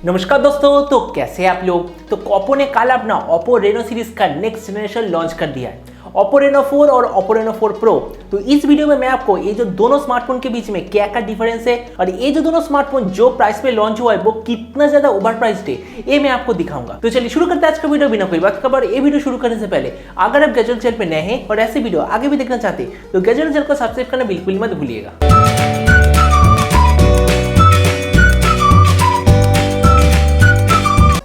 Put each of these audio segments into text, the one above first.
नमस्कार दोस्तों, तो कैसे हैं आप लोग। तो ओप्पो ने कल अपना ओप्पो रेनो सीरीज का नेक्स्ट जनरेशन लॉन्च कर दिया है, ओप्पो रेनो 4 और ओप्पो रेनो 4 प्रो। तो इस वीडियो में मैं आपको ये जो दोनों स्मार्टफोन के बीच में क्या क्या डिफरेंस है और ये जो दोनों स्मार्टफोन जो प्राइस पे लॉन्च हुआ है वो कितना ज्यादा ओवर प्राइस्ड है, ये मैं आपको दिखाऊंगा। तो चलिए शुरू करते हैं आज का वीडियो बिना कोई बात खबर। ये वीडियो शुरू करने से पहले अगर आप गैजेट चैनल पे नए हैं और ऐसे वीडियो आगे भी देखना चाहते हैं तो गैजेट चैनल को सब्सक्राइब करना बिल्कुल मत भूलिएगा।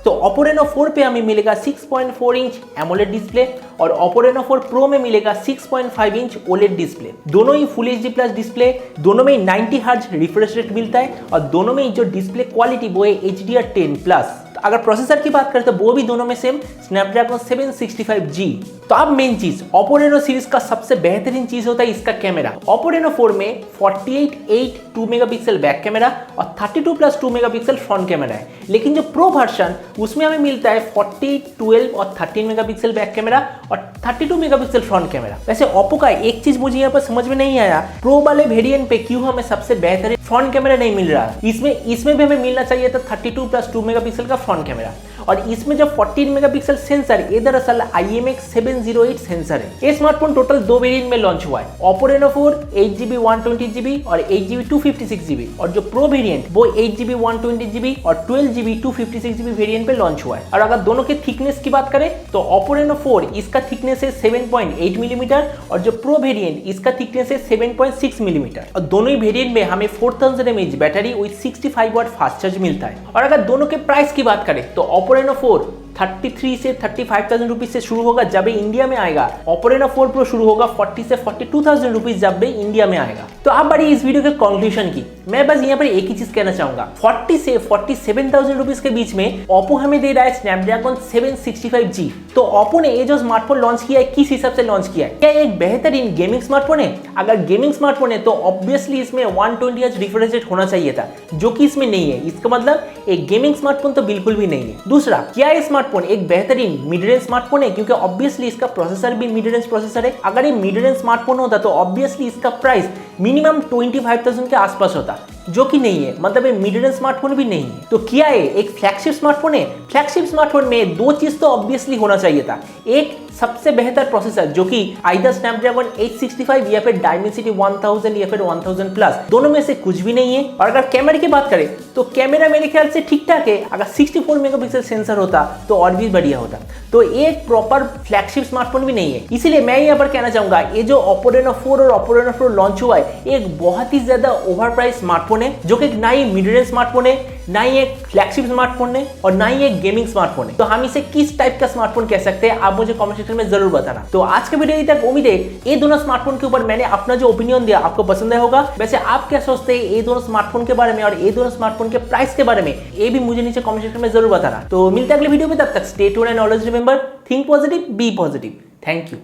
तो ओप्पो रेनो 4 पे हमें मिलेगा 6.4 इंच एमोलेड डिस्प्ले और ओप्पो रेनो 4 प्रो में मिलेगा 6.5 इंच ओलेड डिस्प्ले। दोनों ही फुल एचडी प्लस डिस्प्ले, दोनों में 90 हर्ट्ज रिफ्रेश रेट मिलता है और दोनों में जो डिस्प्ले क्वालिटी वो है HDR10+। अगर प्रोसेसर की बात करें तो वो भी दोनों में सेम स्नैपड्रैगन 765G। तो अब मेन चीज ओप्पो रेनो सीरीज का सबसे बेहतरीन चीज होता है इसका कैमरा। ओप्पो रेनो 4 में 48:8 मेगापिक्सल बैक कैमरा और 32+2 मेगापिक्सल फ्रंट कैमरा है, लेकिन जो प्रो वर्जन उसमें हमें मिलता है 40, 12 और 13 मेगापिक्सल बैक कैमरा और 32 मेगापिक्सल फ्रंट कैमरा। वैसे ओप्पो का एक चीज मुझे यहाँ पर समझ में नहीं आया, प्रो वाले वेरिएंट पे क्यों हमें सबसे बेहतरीन फ्रंट कैमरा नहीं मिल रहा। इसमें भी हमें मिलना चाहिए था 32+2 मेगापिक्सल का फ्रंट कैमरा और इसमें जो 14 मेगापिक्सल सेंसर ये दरअसल IMX708 सेंसर है। ये स्मार्टफोन टोटल दो वेरिएंट में लॉन्च हुआ है, ओप्पो रेनो 4 8GB 128GB और 8GB 256GB और जो प्रो वेरिएंट वो 8GB 128GB और 12GB 256GB वेरिएंट पे लॉन्च हुआ है। और अगर दोनों के थिकनेस की बात करें तो ओप्पो रेनो 4 इसका थिकनेस है 7.8 मिलीमीटर और जो प्रो वेरिएंट इसका थिकनेस है 7.6 मिलीमीटर और दोनों ही वेरिएंट में हमें 4000 mAh battery with 65 watt fast charge मिलता है। और अगर दोनों के प्राइस की बात करें तो ओप्पो रेनो 4 33 से 35,000 रुपीज से शुरू होगा जब ये इंडिया में आएगा। ओप्पो रेनो 4 प्रो शुरू होगा 40 से 42,000 रुपीज जब ये इंडिया में आएगा। तो आप बड़ी इस वीडियो के कंक्लूजन की मैं बस यहाँ पर एक ही चीज कहना चाहूंगा, 40 से 47,000 रुपीज के बीच में ओप्पो हमें दे रहा है स्नैपड्रैगन 765G। तो ओप्पो ने ये जो स्मार्टफोन लॉन्च किया है किस हिसाब से लॉन्च किया है? क्या एक बेहतरीन गेमिंग स्मार्टफोन है? अगर गेमिंग स्मार्टफोन है तो ऑब्वियसली इसमें 120 हर्ट्ज रिफ्रेश रेट होना चाहिए था, जो कि इसमें नहीं है। इसका मतलब एक गेमिंग स्मार्टफोन तो बिल्कुल भी नहीं है। दूसरा, क्या ये स्मार्टफोन एक बेहतरीन मिड रेंज स्मार्टफोन है? क्योंकि ऑब्वियसली इसका प्रोसेसर भी मिड रेंज प्रोसेसर है। अगर ये मिड रेंज स्मार्टफोन होता तो ऑब्वियसली इसका प्राइस मिनिमम 25,000 के आसपास होता, जो कि नहीं है। मतलब ये मिड रेंज स्मार्टफोन भी नहीं है। तो क्या है एक फ्लैगशिप स्मार्टफोन है? फ्लैगशिप स्मार्टफोन में दो चीज तो ऑब्वियसली होना चाहिए था, एक सबसे बेहतर प्रोसेसर जो कि आइदर स्नैपड्रैगन 865 या फिर डायमेंसिटी 1000 या फिर 1000+, दोनों में से कुछ भी नहीं है। और अगर कैमरे की बात करें तो कैमरा मेरे ख्याल से ठीक ठाक है, अगर 64 मेगापिक्सल सेंसर होता तो और भी बढ़िया होता। तो एक प्रॉपर फ्लैगशिप स्मार्टफोन भी नहीं है। इसीलिए मैं यहाँ पर कहना चाहूंगा ये जो ओप्पो रेनो 4 और ओप्पो रेनो 4 लॉन्च हुआ है एक बहुत ही ज्यादा ओवर प्राइस स्मार्टफोन है, जो कि ना ही मिड रेंज स्मार्टफोन है, ना ही एक फ्लैगशिप स्मार्टफोन है और ना ही एक गेमिंग स्मार्टफोन है। तो हम इसे किस टाइप का स्मार्टफोन कह सकते हैं आप मुझे कमेंट सेक्शन में जरूर बताना। तो आज के वीडियो तक उम्मीद है ये दोनों स्मार्टफोन के ऊपर मैंने अपना जो ओपिनियन दिया आपको पसंद आया होगा। वैसे आप क्या सोचते हैं ये दोनों स्मार्टफोन के बारे में और ये दोनों स्मार्टफोन के प्राइस के बारे में, ये भी मुझे नीचे कमेंट सेक्शन में जरूर बताना। तो मिलते हैं अगले वीडियो में, तब तक stay tuned and always remember think positive, be positive. Thank you.